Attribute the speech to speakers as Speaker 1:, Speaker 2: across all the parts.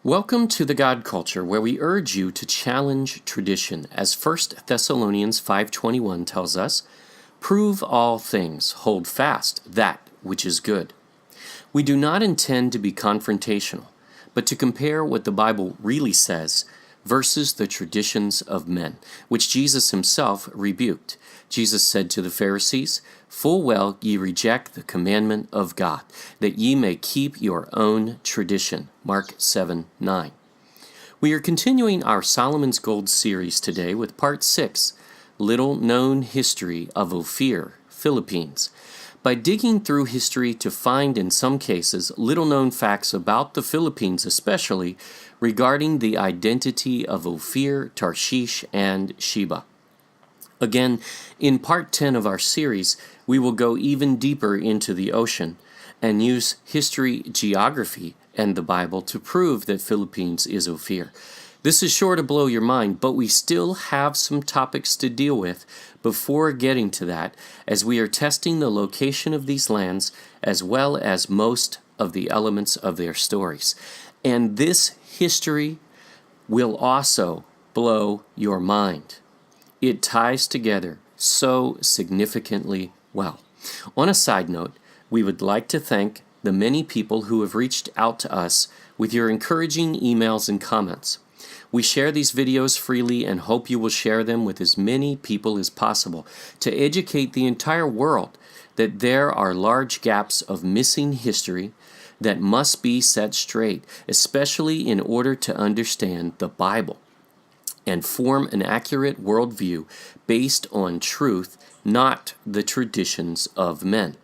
Speaker 1: Welcome to the God Culture, where we urge you to challenge tradition, as 1 Thessalonians 5:21 tells us, "Prove all things, hold fast that which is good." We do not intend to be confrontational, but to compare what the Bible really says versus the traditions of men, which Jesus himself rebuked. Jesus said to the Pharisees, "Full well ye reject the commandment of God, that ye may keep your own tradition." Mark 7:9. We are continuing our Solomon's Gold series today with part 6, Little Known History of Ophir, Philippines. By digging through history to find, in some cases, little-known facts about the Philippines, especially regarding the identity of Ophir, Tarshish, and Sheba. Again, in part 10 of our series, we will go even deeper into the ocean and use history, geography, and the Bible to prove that Philippines is Ophir. This is sure to blow your mind, but we still have some topics to deal with before getting to that, as we are testing the location of these lands as well as most of the elements of their stories. And this history will also blow your mind. It ties together so significantly well. On a side note, we would like to thank the many people who have reached out to us with your encouraging emails and comments. We share these videos freely and hope you will share them with as many people as possible to educate the entire world that there are large gaps of missing history that must be set straight, especially in order to understand the Bible and form an accurate worldview based on truth, not the traditions of men.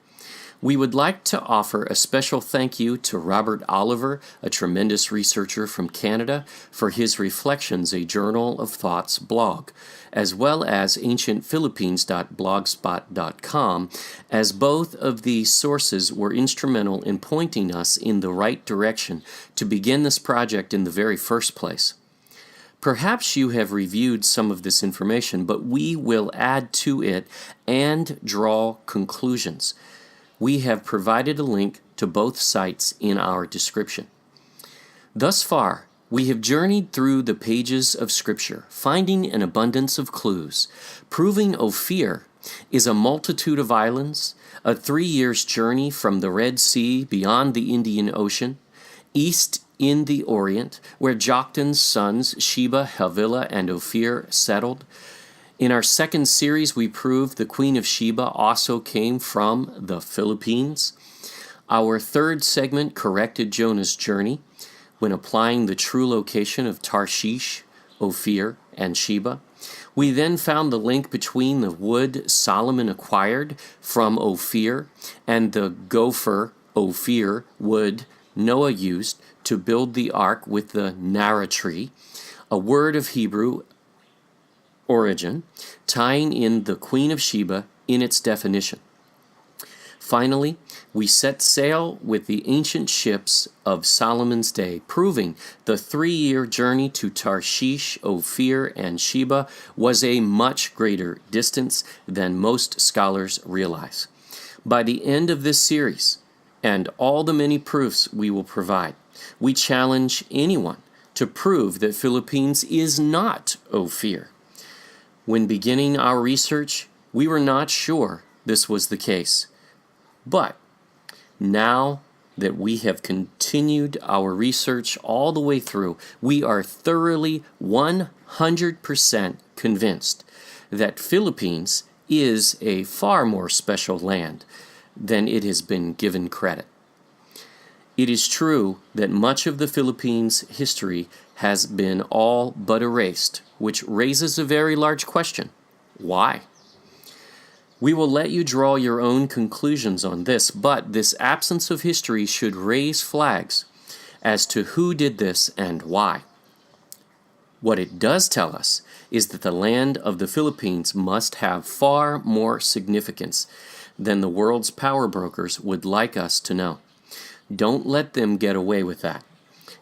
Speaker 1: We would like to offer a special thank you to Robert Oliver, a tremendous researcher from Canada, for his Reflections, a Journal of Thoughts blog, as well as ancientphilippines.blogspot.com, as both of these sources were instrumental in pointing us in the right direction to begin this project in the very first place. Perhaps you have reviewed some of this information, but we will add to it and draw conclusions. We have provided a link to both sites in our description. Thus far, we have journeyed through the pages of Scripture, finding an abundance of clues, proving Ophir is a multitude of islands, a 3 years journey from the Red Sea beyond the Indian Ocean, east in the Orient, where Joktan's sons Sheba, Havilah, and Ophir settled. In our second series, we proved the Queen of Sheba also came from the Philippines. Our third segment corrected Jonah's journey when applying the true location of Tarshish, Ophir, and Sheba. We then found the link between the wood Solomon acquired from Ophir and the gopher Ophir wood Noah used to build the ark with the Nara tree, a word of Hebrew origin, tying in the Queen of Sheba in its definition. Finally, we set sail with the ancient ships of Solomon's day, proving the 3-year journey to Tarshish, Ophir, and Sheba was a much greater distance than most scholars realize. By the end of this series, and all the many proofs we will provide, we challenge anyone to prove that Philippines is not Ophir. When beginning our research, we were not sure this was the case. But now that we have continued our research all the way through, we are thoroughly 100% convinced that Philippines is a far more special land than it has been given credit. It is true that much of the Philippines' history has been all but erased, which raises a very large question. Why? We will let you draw your own conclusions on this, but this absence of history should raise flags as to who did this and why. What it does tell us is that the land of the Philippines must have far more significance than the world's power brokers would like us to know. Don't let them get away with that.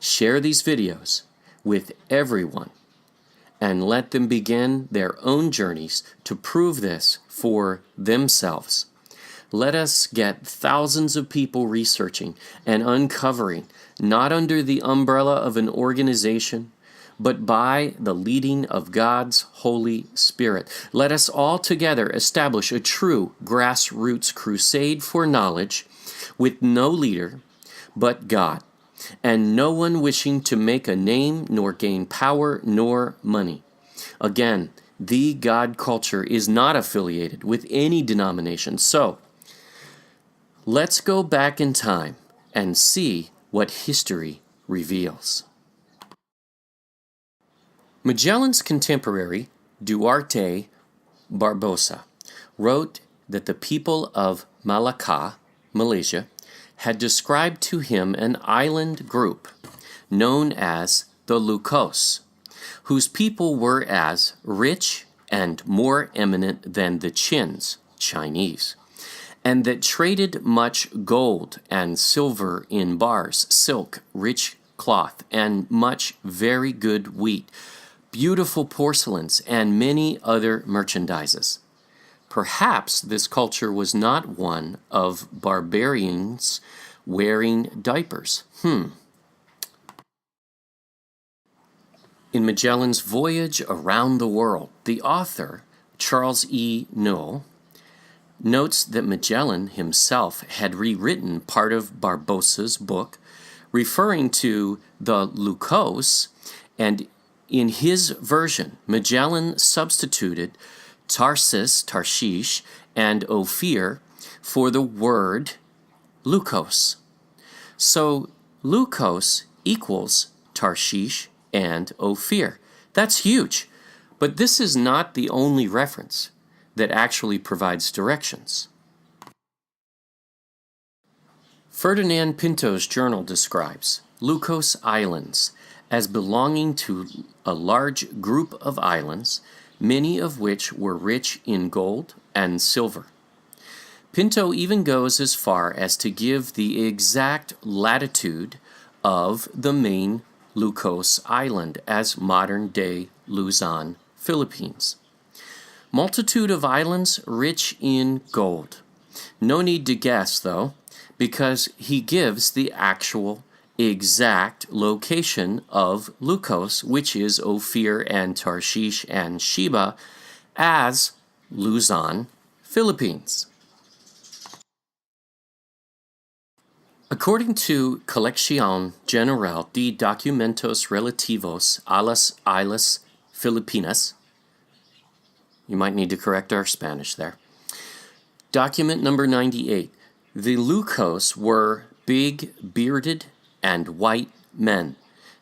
Speaker 1: Share these videos with everyone and let them begin their own journeys to prove this for themselves. Let us get thousands of people researching and uncovering, not under the umbrella of an organization, but by the leading of God's Holy Spirit. Let us all together establish a true grassroots crusade for knowledge with no leader but God, and no one wishing to make a name nor gain power nor money. Again, the God culture is not affiliated with any denomination. So, let's go back in time and see what history reveals. Magellan's contemporary, Duarte Barbosa, wrote that the people of Malacca, Malaysia, had described to him an island group known as the Lucos, whose people were as rich and more eminent than the Chins, Chinese, and that traded much gold and silver in bars, silk, rich cloth, and much very good wheat, beautiful porcelains, and many other merchandises. Perhaps this culture was not one of barbarians wearing diapers. In Magellan's Voyage Around the World, the author, Charles E. Noel, notes that Magellan himself had rewritten part of Barbosa's book, referring to the Lucos, and in his version, Magellan substituted Tarshish, and Ophir for the word Lucos. So Lucos equals Tarshish and Ophir. That's huge. But this is not the only reference that actually provides directions. Ferdinand Pinto's journal describes Lucos Islands as belonging to a large group of islands, many of which were rich in gold and silver. Pinto even goes as far as to give the exact latitude of the main Lucos Island as modern-day Luzon, Philippines. Multitude of islands rich in gold. No need to guess, though, because he gives the actual exact location of Lucos, which is Ophir and Tarshish and Sheba, as Luzon, Philippines. According to Colección General de Documentos Relativos a las Islas Filipinas, you might need to correct our Spanish there, document number 98, the Lucos were big, bearded, and white men.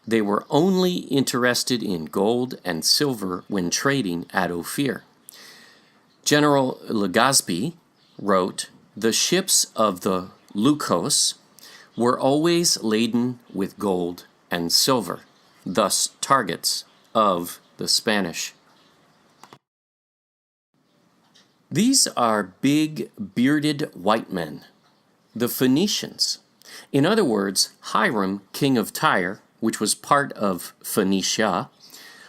Speaker 1: They were only interested in gold and silver when trading at Ophir. General Legazpi wrote, the ships of the Lucos were always laden with gold and silver, thus targets of the Spanish. These are big, bearded white men, the Phoenicians. In other words, Hiram, king of Tyre, which was part of Phoenicia,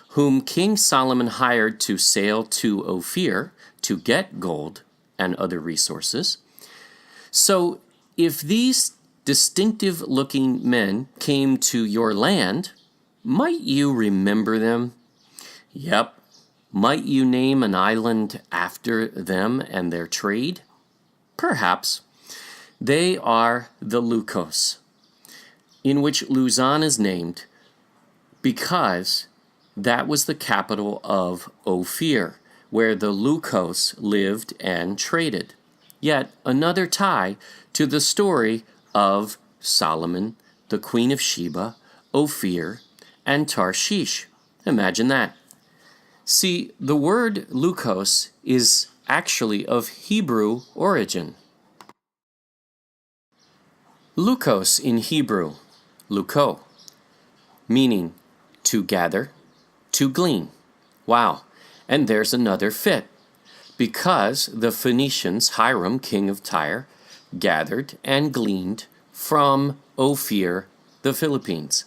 Speaker 1: whom King Solomon hired to sail to Ophir to get gold and other resources. So, if these distinctive-looking men came to your land, might you remember them? Yep. Might you name an island after them and their trade? Perhaps. They are the Lucos, in which Luzon is named because that was the capital of Ophir, where the Lucos lived and traded. Yet another tie to the story of Solomon, the Queen of Sheba, Ophir, and Tarshish. Imagine that. See, the word Lucos is actually of Hebrew origin. Lucos in Hebrew, luko, meaning to gather, to glean. Wow, and there's another fit. Because the Phoenicians, Hiram, king of Tyre, gathered and gleaned from Ophir, the Philippines.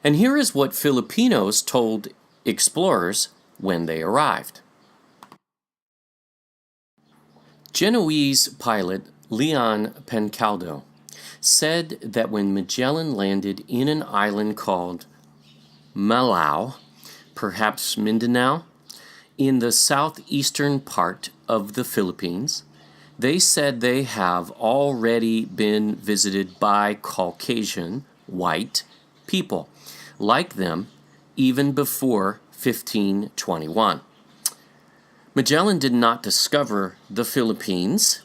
Speaker 1: And here is what Filipinos told explorers when they arrived. Genoese pilot Leon Pancaldo said that when Magellan landed in an island called Malau, perhaps Mindanao, in the southeastern part of the Philippines, they said they have already been visited by Caucasian white people, like them, even before 1521. Magellan did not discover the Philippines.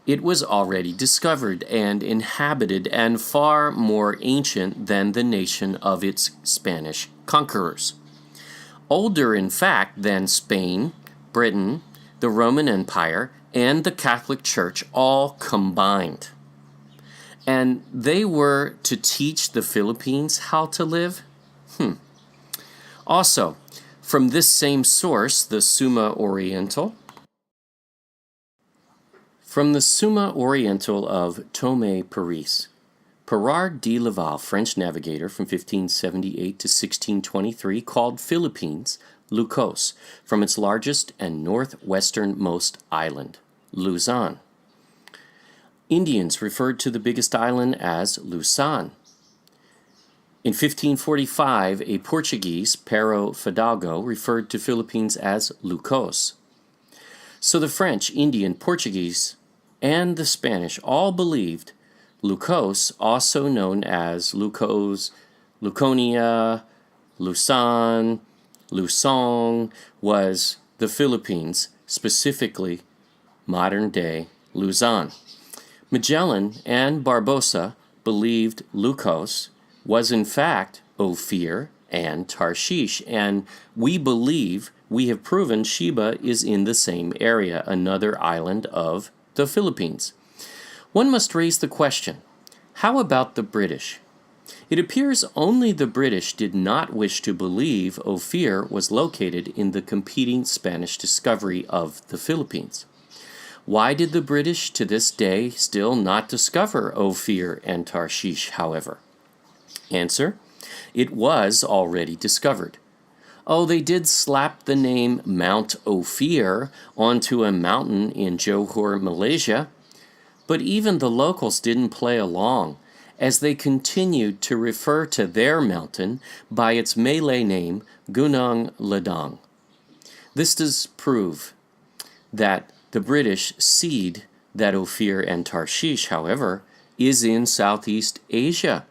Speaker 1: It was already discovered and inhabited and far more ancient than the nation of its Spanish conquerors. Older, in fact, than Spain, Britain, the Roman Empire, and the Catholic Church all combined. And they were to teach the Philippines how to live? Also, from this same source, the Summa Oriental, of Thomé Paris, Pirard de Laval, French navigator from 1578 to 1623, called Philippines Lucos, from its largest and northwesternmost island, Luzon. Indians referred to the biggest island as Luzon. In 1545, a Portuguese, Pero Fidalgo, referred to Philippines as Lucos. So the French, Indian, Portuguese, and the Spanish all believed Lucos, also known as Lucos, Luconia, Luzon, Luzon, was the Philippines, specifically modern-day Luzon. Magellan and Barbosa believed Lucos was in fact Ophir and Tarshish, and we have proven Sheba is in the same area, another island of the Philippines. One must raise the question, how about the British? It appears only the British did not wish to believe Ophir was located in the competing Spanish discovery of the Philippines. Why did the British to this day still not discover Ophir and Tarshish, however? Answer: it was already discovered. Oh, they did slap the name Mount Ophir onto a mountain in Johor, Malaysia, but even the locals didn't play along, as they continued to refer to their mountain by its Malay name, Gunung Ledang. This does prove that the British seed that Ophir and Tarshish, however, is in Southeast Asia.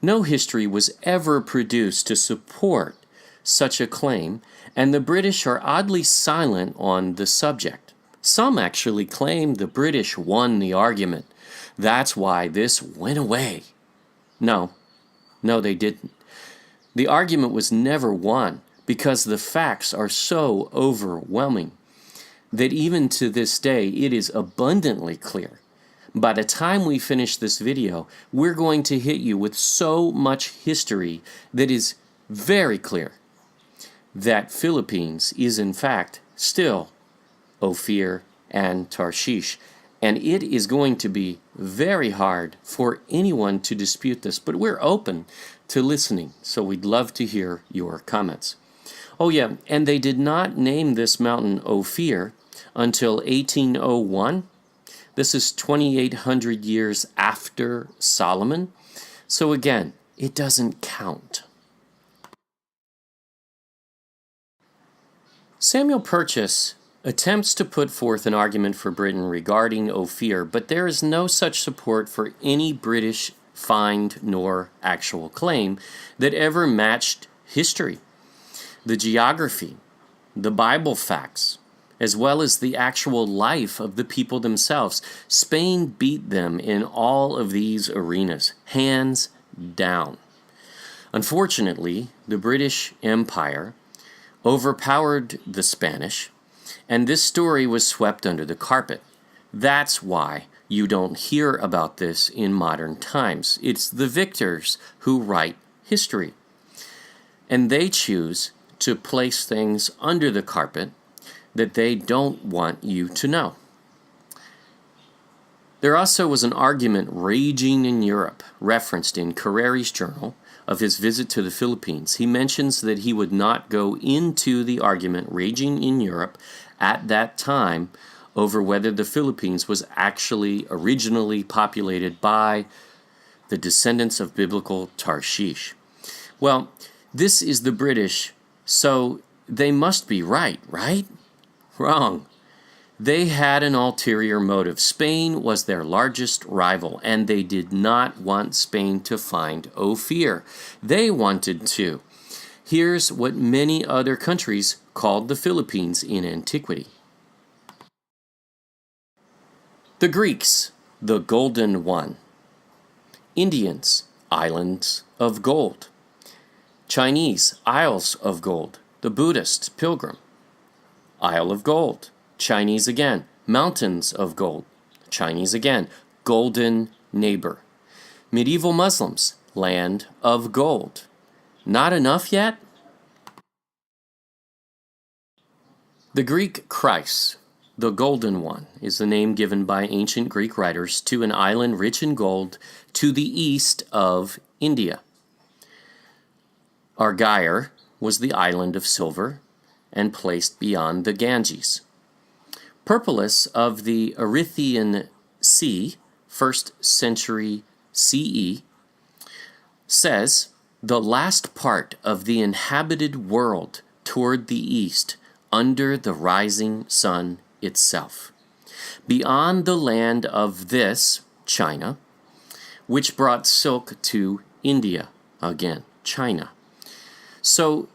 Speaker 1: No history was ever produced to support such a claim, and the British are oddly silent on the subject. Some actually claim the British won the argument. That's why this went away. No, they didn't. The argument was never won because the facts are so overwhelming that even to this day it is abundantly clear. By the time we finish this video, we're going to hit you with so much history that is very clear that Philippines is in fact still Ophir and Tarshish. And it is going to be very hard for anyone to dispute this, but we're open to listening, so we'd love to hear your comments. Oh yeah, and they did not name this mountain Ophir until 1801. This is 2,800 years after Solomon. So again, it doesn't count. Samuel Purchas attempts to put forth an argument for Britain regarding Ophir, but there is no such support for any British find nor actual claim that ever matched history, the geography, the Bible facts, as well as the actual life of the people themselves. Spain beat them in all of these arenas, hands down. Unfortunately, the British Empire overpowered the Spanish, and this story was swept under the carpet. That's why you don't hear about this in modern times. It's the victors who write history, and they choose to place things under the carpet that they don't want you to know. There also was an argument raging in Europe, referenced in Carreri's journal of his visit to the Philippines. He mentions that he would not go into the argument raging in Europe at that time over whether the Philippines was actually originally populated by the descendants of biblical Tarshish. Well, this is the British, so they must be right, right? Wrong. They had an ulterior motive. Spain was their largest rival, and they did not want Spain to find Ophir. They wanted to. Here's what many other countries called the Philippines in antiquity. The Greeks, the Golden One. Indians, Islands of Gold. Chinese, Isles of Gold. The Buddhists, Pilgrim, Isle of Gold. Chinese again, Mountains of Gold. Chinese again, Golden Neighbor. Medieval Muslims, Land of Gold. Not enough yet? The Greek Christ, the Golden One, is the name given by ancient Greek writers to an island rich in gold to the east of India. Argyre was the island of silver and placed beyond the Ganges. Perpolus of the Erythraean Sea, 1st century CE, says, the last part of the inhabited world toward the east, under the rising sun itself. Beyond the land of this, China, which brought silk to India, again, China. So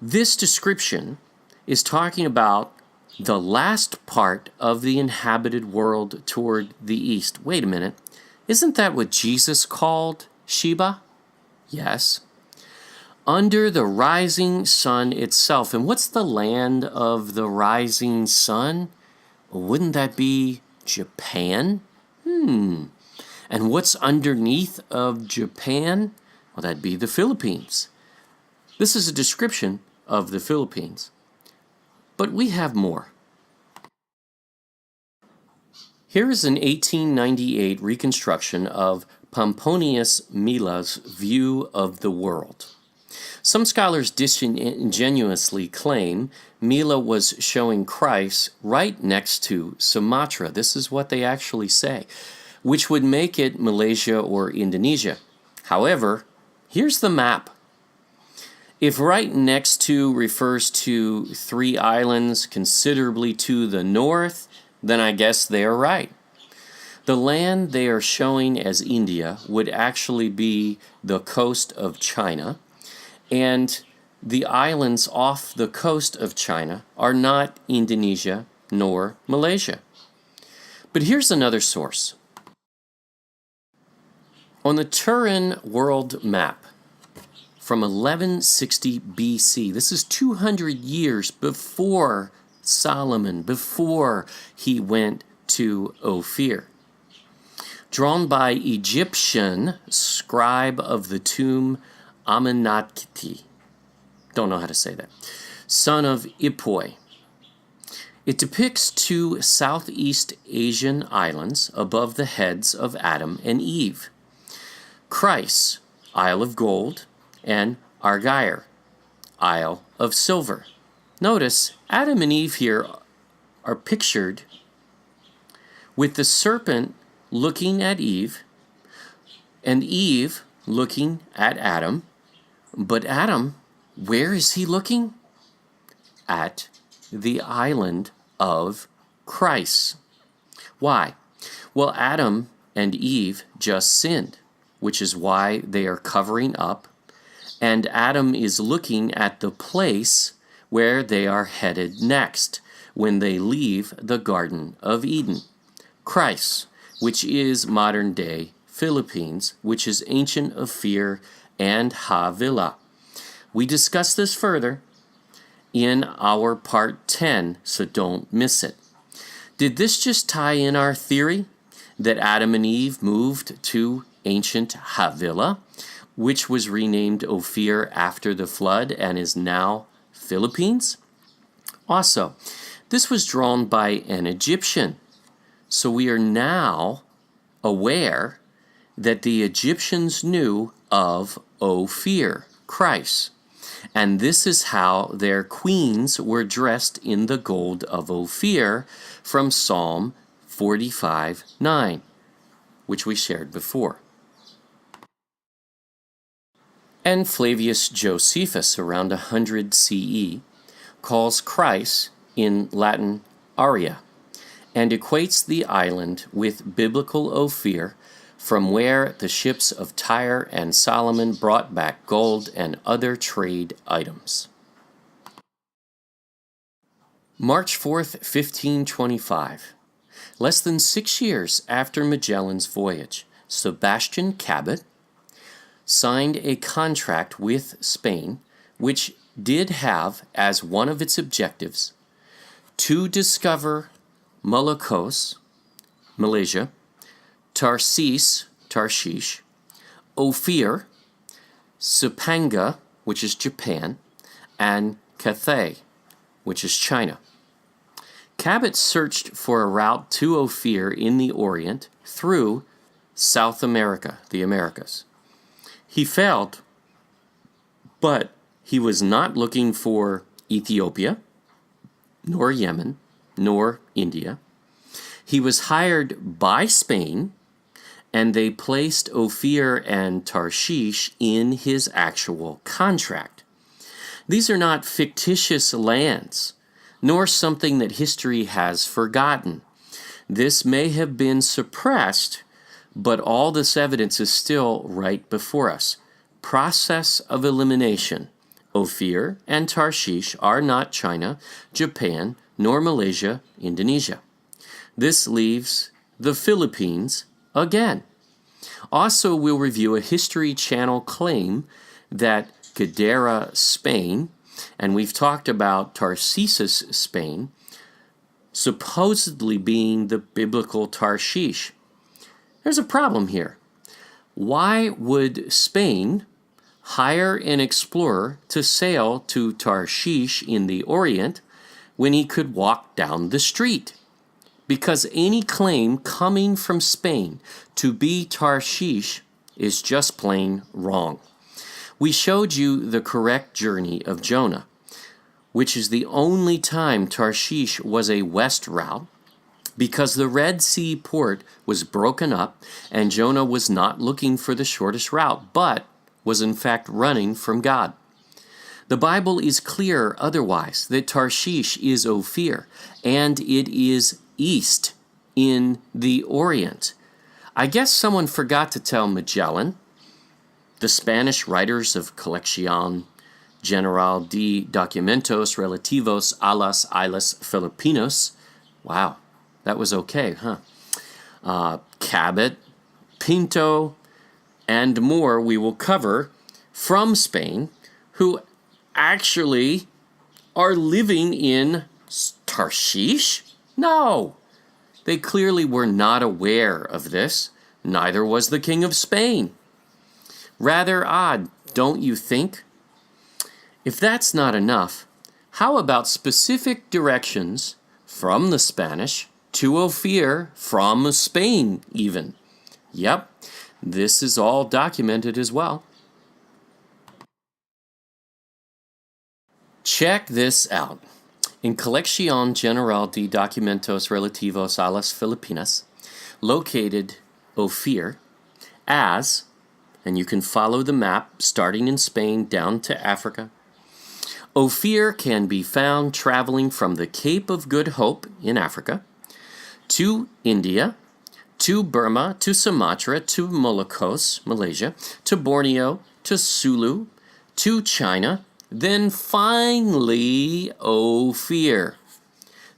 Speaker 1: this description is talking about the last part of the inhabited world toward the east. Wait a minute. Isn't that what Jesus called Sheba? Yes. Under the rising sun itself. And what's the land of the rising sun? Wouldn't that be Japan? And what's underneath of Japan? Well, that'd be the Philippines. This is a description of the Philippines. But we have more. Here is an 1898 reconstruction of Pomponius Mela's view of the world. Some scholars disingenuously claim Mela was showing Christ right next to Sumatra. This is what they actually say, which would make it Malaysia or Indonesia. However, here's the map. If right next to refers to 3 islands considerably to the north, then I guess they are right. The land they are showing as India would actually be the coast of China, and the islands off the coast of China are not Indonesia nor Malaysia. But here's another source. On the Turin world map, from 1160 BC. This is 200 years before Solomon, before he went to Ophir. Drawn by Egyptian scribe of the tomb Amenetkti. Don't know how to say that. Son of Ipoi. It depicts 2 Southeast Asian islands above the heads of Adam and Eve. Christ, Isle of Gold, and Argyre, Isle of Silver. Notice Adam and Eve here are pictured with the serpent looking at Eve and Eve looking at Adam. But Adam, where is he looking? At the island of Christ. Why? Well, Adam and Eve just sinned, which is why they are covering up. And Adam is looking at the place where they are headed next when they leave the Garden of Eden. Christ, which is modern-day Philippines, which is ancient Ophir and Havilah. We discuss this further in our part 10, so don't miss it. Did this just tie in our theory that Adam and Eve moved to ancient Havilah, which was renamed Ophir after the flood and is now Philippines? Also, this was drawn by an Egyptian. So we are now aware that the Egyptians knew of Ophir, Christ. And this is how their queens were dressed in the gold of Ophir from Psalm 45:9, which we shared before. And Flavius Josephus, around 100 CE, calls Christ in Latin Aria, and equates the island with biblical Ophir, from where the ships of Tyre and Solomon brought back gold and other trade items. March 4th, 1525. Less than 6 years after Magellan's voyage, Sebastian Cabot signed a contract with Spain, which did have as one of its objectives to discover Molokos, Malaysia, Tarshish, Ophir, Supanga, which is Japan, and Cathay, which is China. Cabot searched for a route to Ophir in the Orient through South America, the Americas. He failed, but he was not looking for Ethiopia, nor Yemen, nor India. He was hired by Spain, and they placed Ophir and Tarshish in his actual contract. These are not fictitious lands, nor something that history has forgotten. This may have been suppressed, but all this evidence is still right before us. Process of elimination. Ophir and Tarshish are not China, Japan, nor Malaysia, Indonesia. This leaves the Philippines again. Also, we'll review a History Channel claim that Gadara, Spain, and we've talked about Tarsus, Spain, supposedly being the biblical Tarshish. There's a problem here. Why would Spain hire an explorer to sail to Tarshish in the Orient when he could walk down the street? Because any claim coming from Spain to be Tarshish is just plain wrong. We showed you the correct journey of Jonah, which is the only time Tarshish was a west route, because the Red Sea port was broken up and Jonah was not looking for the shortest route, but was in fact running from God. The Bible is clear otherwise, that Tarshish is Ophir, and it is east in the Orient. I guess someone forgot to tell Magellan. The Spanish writers of Colección General de Documentos Relativos a las Islas Filipinos. Wow, that was okay, huh? Cabot, Pinto, and more we will cover from Spain, who actually are living in Tarshish? No, they clearly were not aware of this. Neither was the King of Spain. Rather odd, don't you think? If that's not enough, how about specific directions from the Spanish to Ophir from Spain even? Yep, this is all documented as well. Check this out. In Colección General de Documentos Relativos a las Filipinas, located Ophir as, and you can follow the map starting in Spain down to Africa. Ophir can be found traveling from the Cape of Good Hope in Africa to India, to Burma, to Sumatra, to Molokos, Malaysia, to Borneo, to Sulu, to China, then finally Ophir.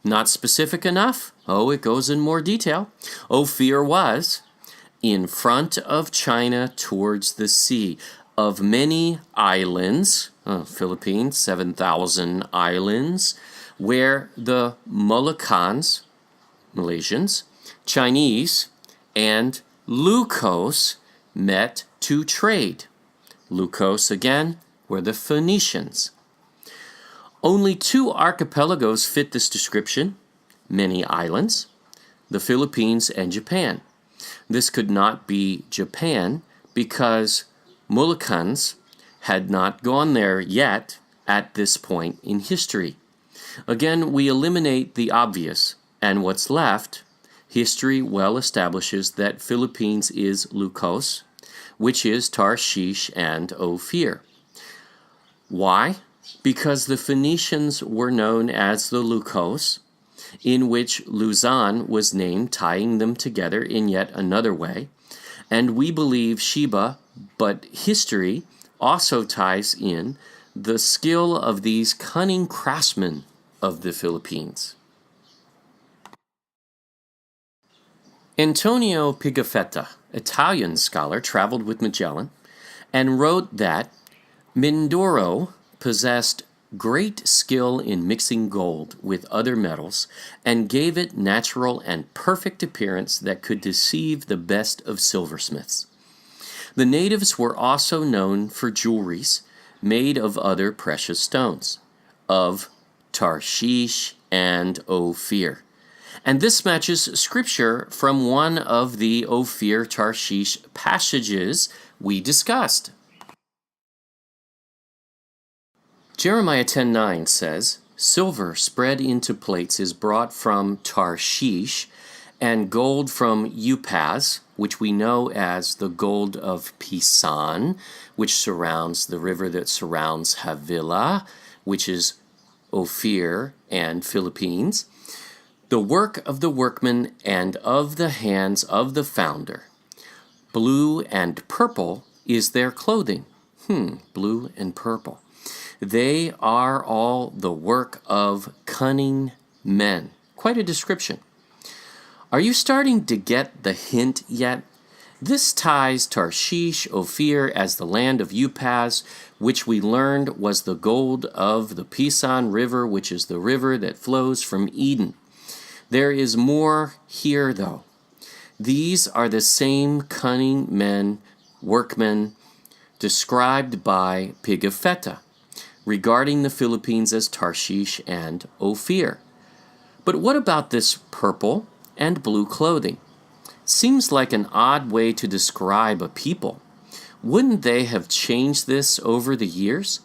Speaker 1: Not specific enough? Oh, it goes in more detail. Ophir was in front of China towards the sea. Of many islands, Philippines, 7,000 islands, where the Moluccans, Malaysians, Chinese, and Lucos met to trade. Lucos, again, were the Phoenicians. Only 2 archipelagos fit this description, many islands, the Philippines and Japan. This could not be Japan because Moluccans had not gone there yet, at this point in history. Again, we eliminate the obvious, and what's left, history well establishes that Philippines is Lukos, which is Tarshish and Ophir. Why? Because the Phoenicians were known as the Lukos, in which Luzon was named, tying them together in yet another way. And we believe Sheba, but history also ties in the skill of these cunning craftsmen of the Philippines. Antonio Pigafetta, Italian scholar, traveled with Magellan and wrote that Mindoro possessed great skill in mixing gold with other metals and gave it natural and perfect appearance that could deceive the best of silversmiths. The natives were also known for jewelries made of other precious stones, of Tarshish and Ophir. And this matches scripture from one of the Ophir Tarshish passages we discussed. Jeremiah 10:9 says, "Silver spread into plates is brought from Tarshish, and gold from Upaz, which we know as the gold of Pisan, which surrounds the river that surrounds Havilah, which is Ophir and Philippines, the work of the workman and of the hands of the founder. Blue and purple is their clothing." Blue and purple. "They are all the work of cunning men." Quite a description. Are you starting to get the hint yet? This ties Tarshish, Ophir as the land of Upaz, which we learned was the gold of the Pisan River, which is the river that flows from Eden. There is more here, though. These are the same cunning men, workmen, described by Pigafetta regarding the Philippines as Tarshish and Ophir. But what about this purple and blue clothing? Seems like an odd way to describe a people. Wouldn't they have changed this over the years?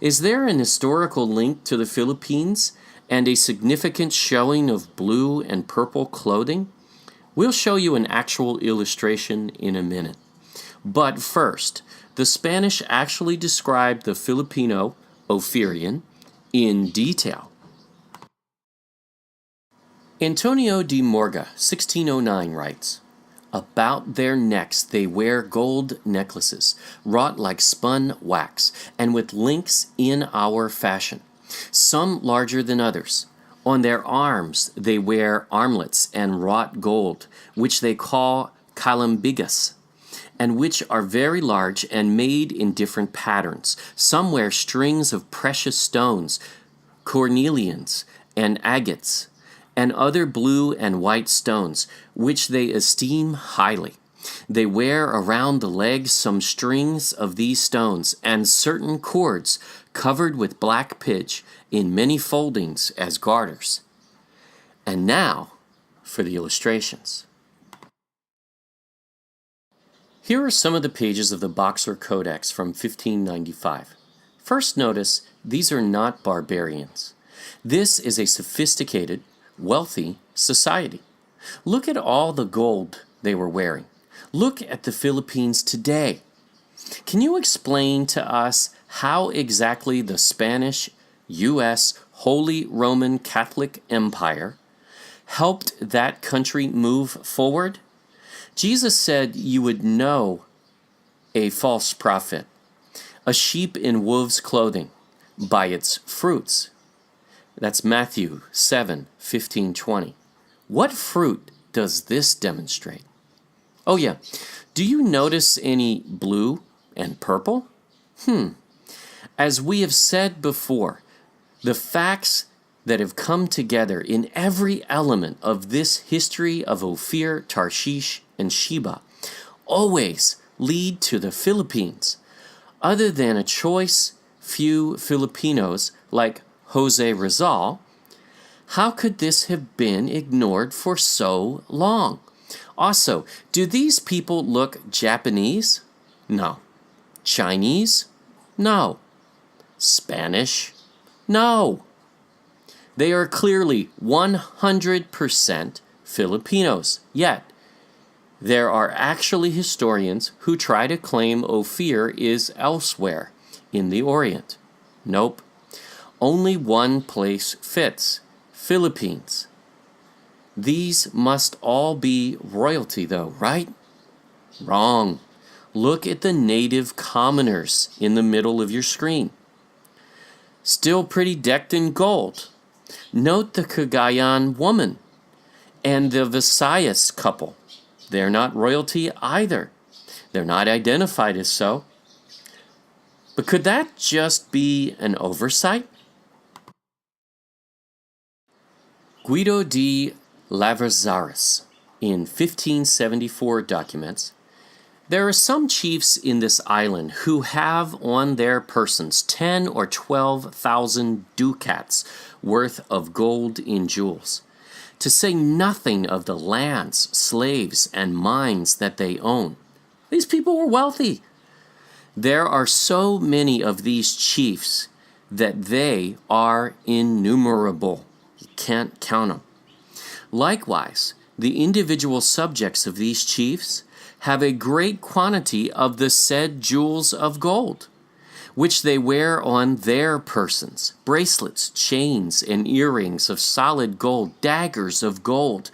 Speaker 1: Is there an historical link to the Philippines and a significant showing of blue and purple clothing? We'll show you an actual illustration in a minute. But first, the Spanish actually described the Filipino Ophirian in detail. Antonio de Morga, 1609, writes, "About their necks they wear gold necklaces, wrought like spun wax, and with links in our fashion, some larger than others. On their arms they wear armlets and wrought gold, which they call calambigas, and which are very large and made in different patterns. Some wear strings of precious stones, cornelians and agates, and other blue and white stones, which they esteem highly. They wear around the legs some strings of these stones, and certain cords covered with black pitch in many foldings as garters." And now for the illustrations. Here are some of the pages of the Boxer Codex from 1595. First, notice these are not barbarians. This is a sophisticated, wealthy society. Look at all the gold they were wearing. Look at the Philippines today. Can you explain to us how exactly the Spanish, U.S., Holy Roman Catholic Empire helped that country move forward? Jesus said you would know a false prophet, a sheep in wolves' clothing, by its fruits. That's Matthew 7:15-20. What fruit does this demonstrate? Oh yeah, do you notice any blue and purple? As we have said before, the facts that have come together in every element of this history of Ophir, Tarshish, and Sheba always lead to the Philippines. Other than a choice few Filipinos like Jose Rizal, how could this have been ignored for so long? Also, do these people look Japanese? No. Chinese? No. Spanish? No. They are clearly 100% Filipinos. Yet, there are actually historians who try to claim Ophir is elsewhere in the Orient. Nope. Only one place fits: Philippines. These must all be royalty, though, right? Wrong. Look at the native commoners in the middle of your screen. Still pretty decked in gold. Note the Cagayan woman and the Visayas couple. They're not royalty either. They're not identified as so. But could that just be an oversight? Guido de Lavezaris, in 1574 documents, there are some chiefs in this island who have on their persons 10 or 12,000 ducats worth of gold in jewels, to say nothing of the lands, slaves, and mines that they own. These people were wealthy. There are so many of these chiefs that they are innumerable. You can't count them. Likewise, the individual subjects of these chiefs have a great quantity of the said jewels of gold, which they wear on their persons, bracelets, chains, and earrings of solid gold, daggers of gold,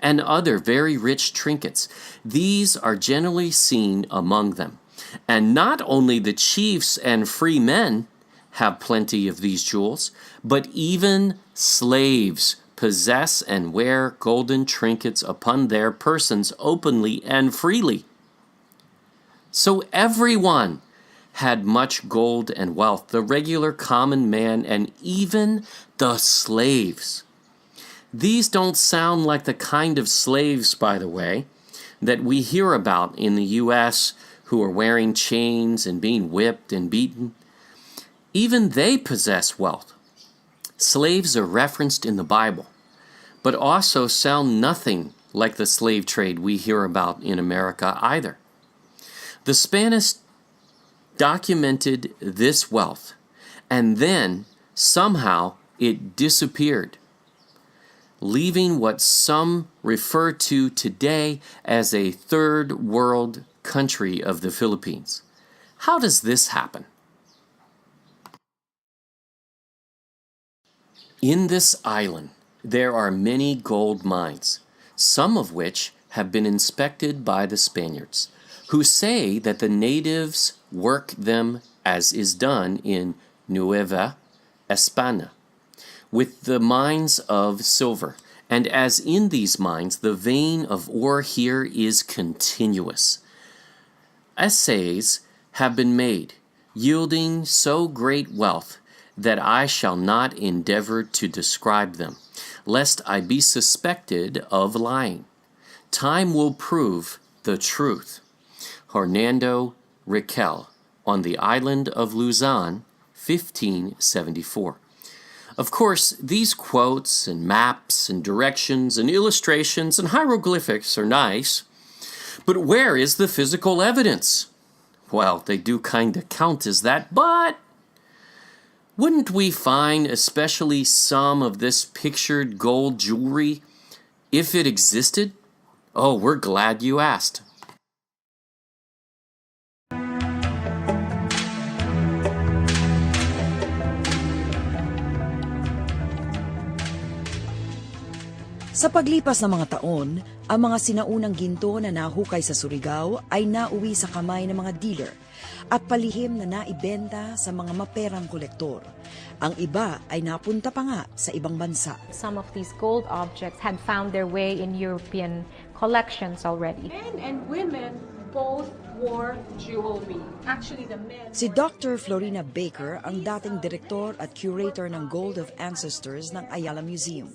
Speaker 1: and other very rich trinkets. These are generally seen among them. And not only the chiefs and free men have plenty of these jewels, but even slaves possess and wear golden trinkets upon their persons openly and freely. So everyone had much gold and wealth, the regular common man and even the slaves. These don't sound like the kind of slaves, by the way, that we hear about in the U.S. who are wearing chains and being whipped and beaten. Even they possess wealth. Slaves are referenced in the Bible, but also sound nothing like the slave trade we hear about in America either. The Spanish documented this wealth, and then somehow it disappeared, leaving what some refer to today as a third world country of the Philippines. How does this happen? In this island, there are many gold mines, some of which have been inspected by the Spaniards, who say that the natives work them as is done in Nueva España, with the mines of silver. And as in these mines, the vein of ore here is continuous. Essays have been made, yielding so great wealth that I shall not endeavor to describe them, lest I be suspected of lying. Time will prove the truth. Hernando Riquel, on the island of Luzon, 1574. Of course, these quotes and maps and directions and illustrations and hieroglyphics are nice, but where is the physical evidence? Well, they do kind of count as that, but wouldn't we find especially some of this pictured gold jewelry if it existed? Oh, we're glad you asked.
Speaker 2: Sa paglipas ng mga taon, ang mga sinaunang ginto na nahukay sa Surigao ay nauwi sa kamay ng mga dealer at palihim na naibenta sa mga maperang kolektor. Ang iba ay napunta pa nga sa ibang bansa.
Speaker 3: Some of these gold objects had found their way in European collections already.
Speaker 4: Men and women both wore jewelry. Actually, the men...
Speaker 2: Si Dr. Florina Baker ang dating direktor at curator ng Gold of Ancestors ng Ayala Museum.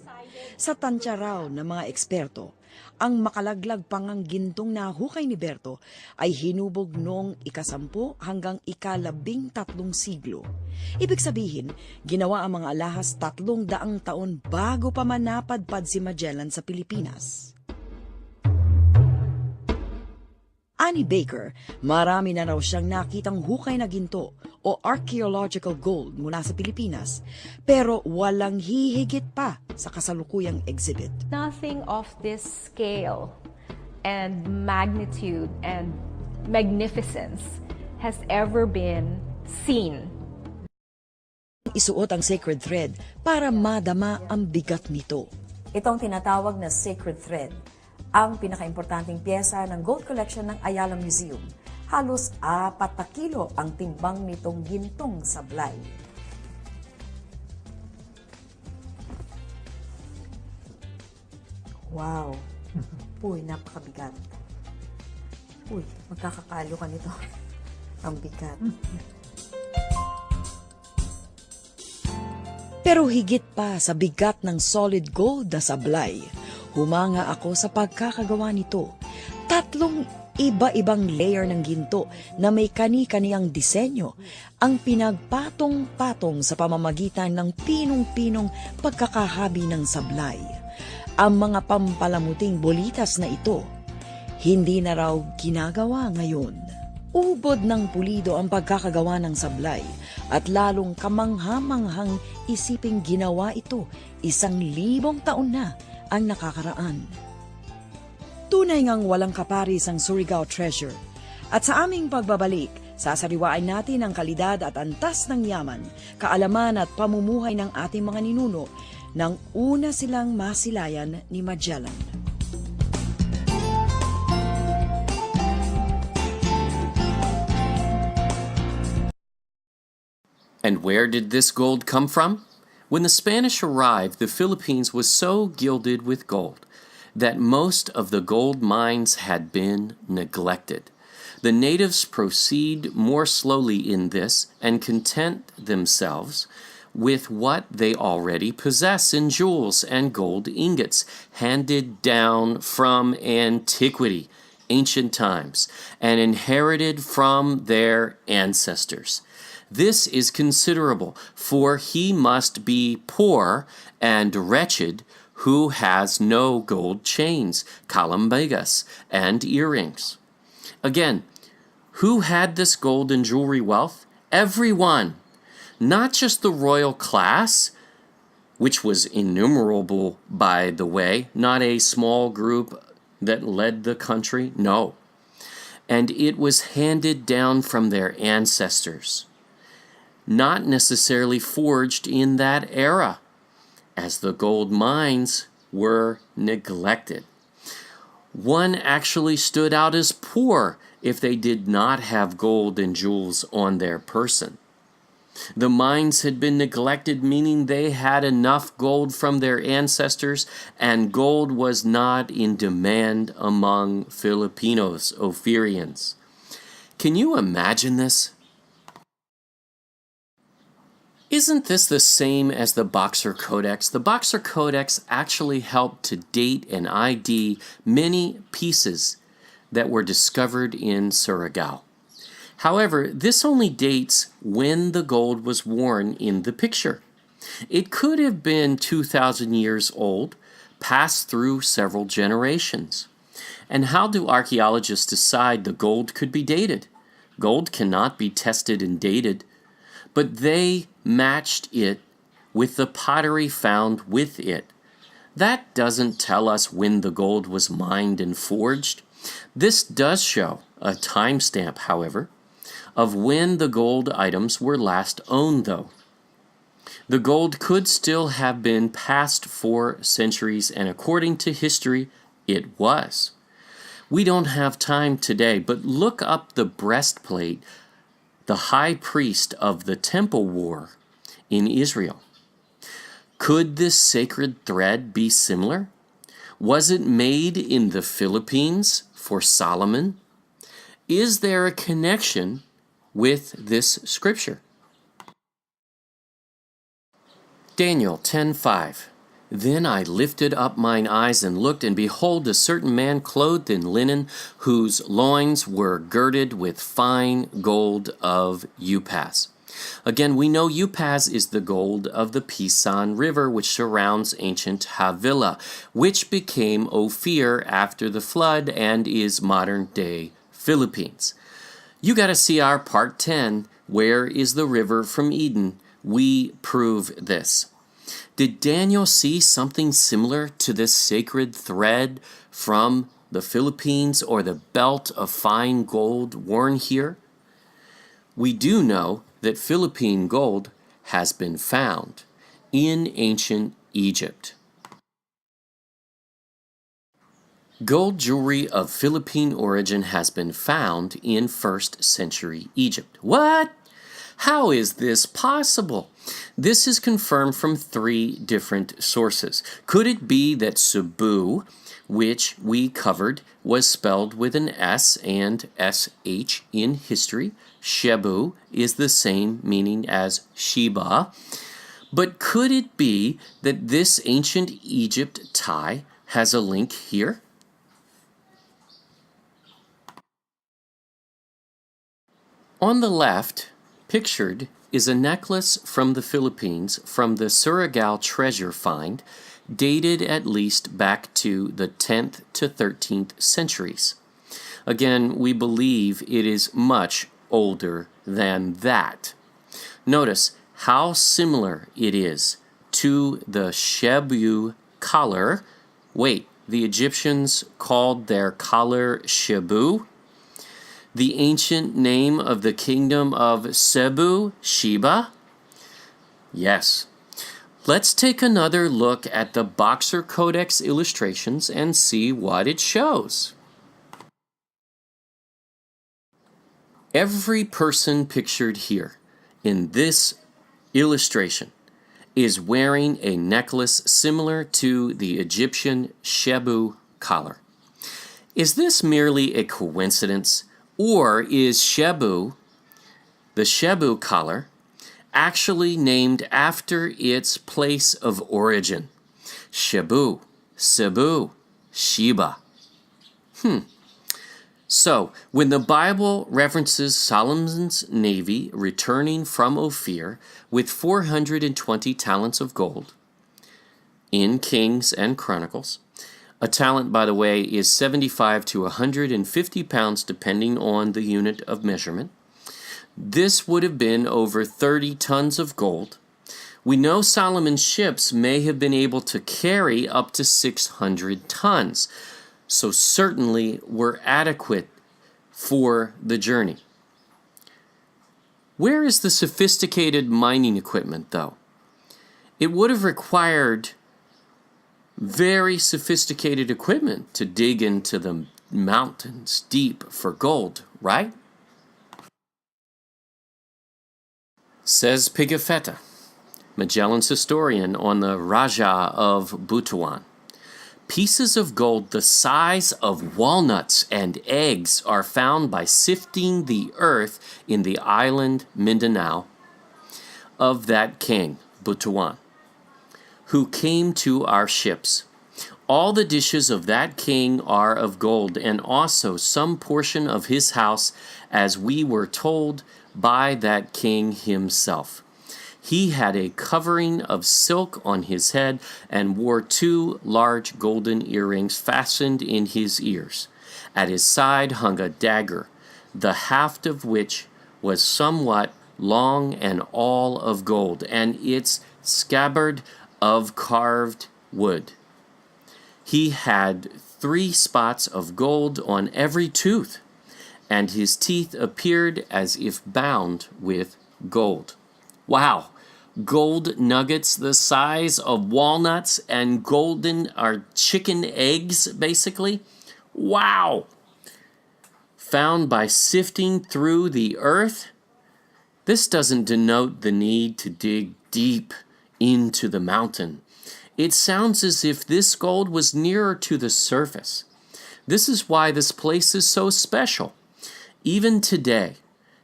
Speaker 2: Sa tansya raw ng mga eksperto, ang makalaglag pangang gintong nahukay ni Berto ay hinubog noong ika-10 hanggang ika-13 siglo. Ibig sabihin, ginawa ang mga alahas 300 taon bago pa man napadpad si Magellan sa Pilipinas. Ani Baker, marami na raw siyang nakitang hukay na ginto o archaeological gold mula sa Pilipinas, pero walang hihigit pa sa kasalukuyang exhibit.
Speaker 3: Nothing of this scale and magnitude and magnificence has ever been seen.
Speaker 2: Isuot ang sacred thread para madama ang bigat nito.
Speaker 5: Itong tinatawag na sacred thread, ang pinakaimportanteng pyesa ng gold collection ng Ayala Museum. Halos 4 na kilo ang timbang nitong gintong sablay. Wow! Uy, napakabigat. Uy, magkakakalo ka nito. Ang bigat.
Speaker 2: Pero higit pa sa bigat ng solid gold na sablay, humanga ako sa pagkakagawa nito. 3 iba-ibang layer ng ginto na may kani-kaniyang disenyo ang pinagpatong-patong sa pamamagitan ng pinong-pinong pagkakahabi ng sablay. Ang mga pampalamuting bolitas na ito, hindi na raw ginagawa ngayon. Ubod ng pulido ang pagkakagawa ng sablay at lalong kamangha-manghang isiping ginawa ito 1,000 taon na ang nakakaraan. Tunay ngang walang kaparis ang Surigao treasure. At sa aming pagbabalik, sasariwain natin ang kalidad at antas ng yaman, kaalaman at pamumuhay ng ating mga ninuno nang una silang masilayan ni Magellan.
Speaker 1: And where did this gold come from? When the Spanish arrived, the Philippines was so gilded with gold that most of the gold mines had been neglected. The natives proceed more slowly in this and content themselves with what they already possess in jewels and gold ingots handed down from antiquity, ancient times, and inherited from their ancestors. This is considerable, for he must be poor and wretched who has no gold chains, calambegas, and earrings. Again, who had this gold and jewelry wealth? Everyone, not just the royal class, which was innumerable, by the way, not a small group that led the country, no. And it was handed down from their ancestors, not necessarily forged in that era, as the gold mines were neglected. One actually stood out as poor if they did not have gold and jewels on their person. The mines had been neglected, meaning they had enough gold from their ancestors, and gold was not in demand among Filipinos, Ophirians. Can you imagine this? Isn't this the same as the Boxer Codex? The Boxer Codex actually helped to date and ID many pieces that were discovered in Surigao. However, this only dates when the gold was worn in the picture. It could have been 2,000 years old, passed through several generations. And how do archaeologists decide the gold could be dated? Gold cannot be tested and dated, but they matched it with the pottery found with it. That doesn't tell us when the gold was mined and forged. This does show a timestamp, however, of when the gold items were last owned, though. The gold could still have been passed for centuries, and according to history, it was. We don't have time today, but look up the breastplate the high priest of the temple wore in Israel. Could this sacred thread be similar? Was it made in the Philippines for Solomon? Is there a connection with this scripture? Daniel 10:5. Then I lifted up mine eyes and looked, and behold, a certain man clothed in linen, whose loins were girded with fine gold of Upas. Again, we know Upas is the gold of the Pisan River, which surrounds ancient Havilah, which became Ophir after the flood and is modern-day Philippines. You got to see our part 10, Where is the River from Eden? We prove this. Did Daniel see something similar to this sacred thread from the Philippines or the belt of fine gold worn here? We do know that Philippine gold has been found in ancient Egypt. Gold jewelry of Philippine origin has been found in 1st century Egypt. What? How is this possible? This is confirmed from 3 different sources. Could it be that Cebu, which we covered, was spelled with an S and SH in history? Shebu is the same meaning as Sheba. But could it be that this ancient Egypt tie has a link here? On the left, pictured, is a necklace from the Philippines from the Surigao treasure find, dated at least back to the 10th to 13th centuries. Again, we believe it is much older than that. Notice how similar it is to the Shebu collar. Wait, the Egyptians called their collar Shebu? The ancient name of the kingdom of Cebu, Sheba? Yes. Let's take another look at the Boxer Codex illustrations and see what it shows. Every person pictured here in this illustration is wearing a necklace similar to the Egyptian Shebu collar. Is this merely a coincidence? Or is Shebu, the Shebu collar, actually named after its place of origin? Shebu, Cebu, Sheba. So, when the Bible references Solomon's navy returning from Ophir with 420 talents of gold in Kings and Chronicles, a talent, by the way, is 75 to 150 pounds depending on the unit of measurement. This would have been over 30 tons of gold. We know Solomon's ships may have been able to carry up to 600 tons, so certainly were adequate for the journey. Where is the sophisticated mining equipment, though? It would have required very sophisticated equipment to dig into the mountains deep for gold, right? Says Pigafetta, Magellan's historian on the Raja of Butuan. Pieces of gold the size of walnuts and eggs are found by sifting the earth in the island Mindanao of that king, Butuan, who came to our ships. All the dishes of that king are of gold, and also some portion of his house, as we were told by that king himself. He had a covering of silk on his head and wore 2 large golden earrings fastened in his ears. At his side hung a dagger, the haft of which was somewhat long and all of gold, and its scabbard of carved wood. He had 3 spots of gold on every tooth, and his teeth appeared as if bound with gold. Wow! Gold nuggets the size of walnuts and golden are chicken eggs, basically. Wow! Found by sifting through the earth? This doesn't denote the need to dig deep into the mountain. It sounds as if this gold was nearer to the surface. This is why this place is so special. Even today,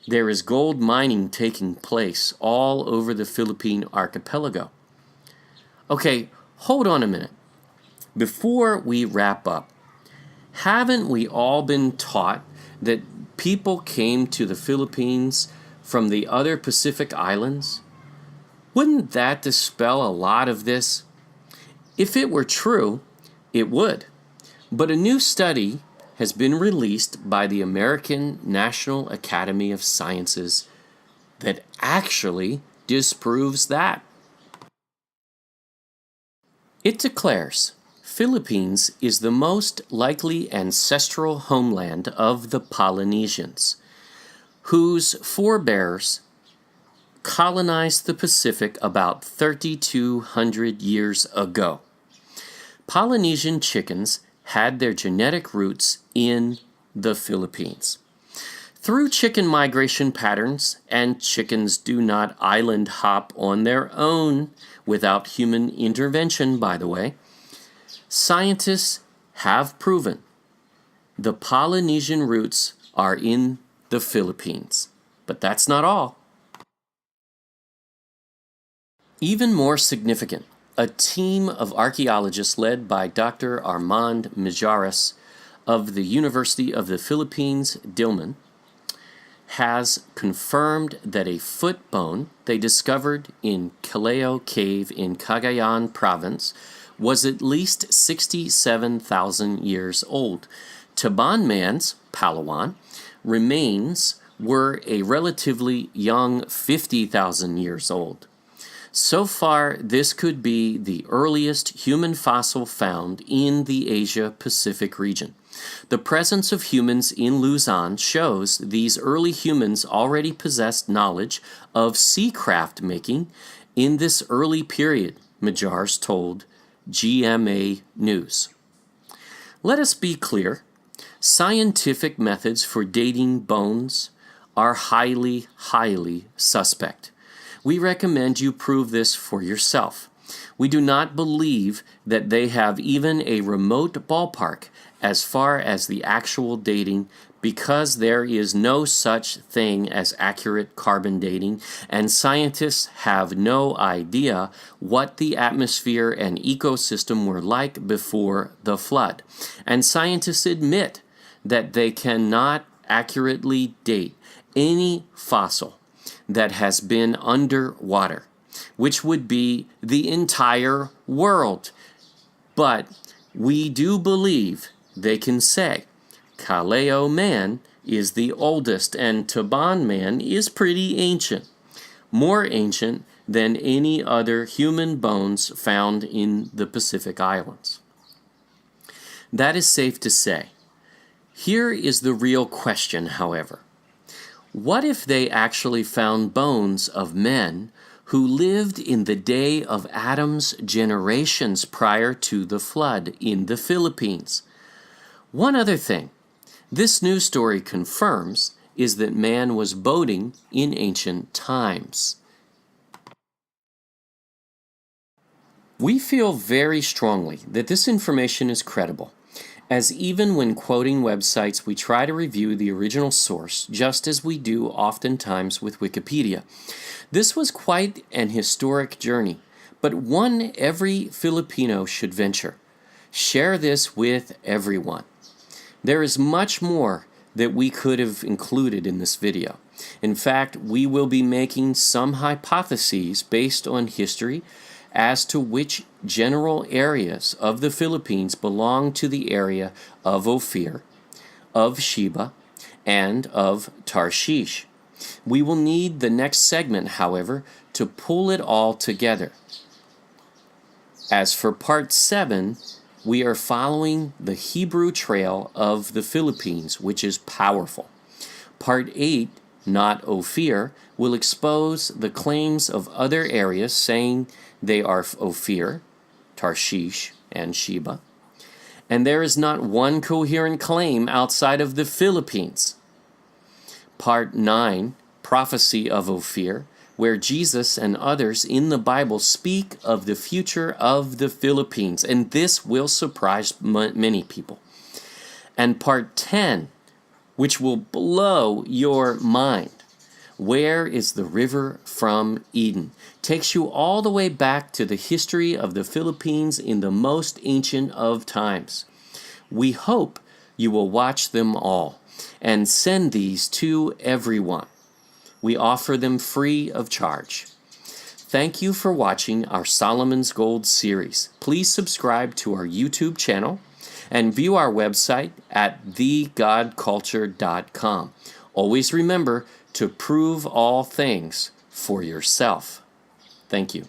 Speaker 1: there is gold mining taking place all over the Philippine archipelago. Okay, hold on a minute. Before we wrap up, haven't we all been taught that people came to the Philippines from the other Pacific islands? Wouldn't that dispel a lot of this? If it were true, it would. But a new study has been released by the American National Academy of Sciences that actually disproves that. It declares Philippines is the most likely ancestral homeland of the Polynesians, whose forebears colonized the Pacific about 3,200 years ago. Polynesian chickens had their genetic roots in the Philippines. Through chicken migration patterns, and chickens do not island hop on their own without human intervention, by the way, scientists have proven the Polynesian roots are in the Philippines. But that's not all. Even more significant, a team of archaeologists led by Dr. Armand Mijares of the University of the Philippines, Diliman, has confirmed that a foot bone they discovered in Callao Cave in Cagayan province was at least 67,000 years old. Taban man's, Palawan, remains were a relatively young 50,000 years old. So far, this could be the earliest human fossil found in the Asia-Pacific region. The presence of humans in Luzon shows these early humans already possessed knowledge of seacraft making in this early period, Majars told GMA News. Let us be clear. Scientific methods for dating bones are highly, highly suspect. We recommend you prove this for yourself. We do not believe that they have even a remote ballpark as far as the actual dating, because there is no such thing as accurate carbon dating, and scientists have no idea what the atmosphere and ecosystem were like before the flood. And scientists admit that they cannot accurately date any fossil that has been underwater, which would be the entire world. But we do believe they can say Callao man is the oldest and Taban man is pretty ancient, more ancient than any other human bones found in the Pacific Islands. That is safe to say. Here is the real question, however. What if they actually found bones of men who lived in the day of Adam's generations prior to the flood in the Philippines? One other thing this news story confirms is that man was boating in ancient times. We feel very strongly that this information is credible, as even when quoting websites we try to review the original source, just as we do oftentimes with Wikipedia. This was quite an historic journey, but one every Filipino should venture. Share this with everyone. There is much more that we could have included in this video. In fact, we will be making some hypotheses based on history as to which general areas of the Philippines belong to the area of Ophir, of Sheba, and of Tarshish. We will need the next segment, however, to pull it all together. As for Part 7, we are following the Hebrew Trail of the Philippines, which is powerful. Part 8, not Ophir, will expose the claims of other areas saying they are Ophir, Tarshish, and Sheba. And there is not one coherent claim outside of the Philippines. Part 9, Prophecy of Ophir, where Jesus and others in the Bible speak of the future of the Philippines, and this will surprise many people. And Part 10, which will blow your mind, Where is the River from Eden? Takes you all the way back to the history of the Philippines in the most ancient of times. We hope you will watch them all and send these to everyone. We offer them free of charge. Thank you for watching our Solomon's Gold series. Please subscribe to our YouTube channel. and view our website at thegodculture.com. Always remember to prove all things for yourself. Thank you.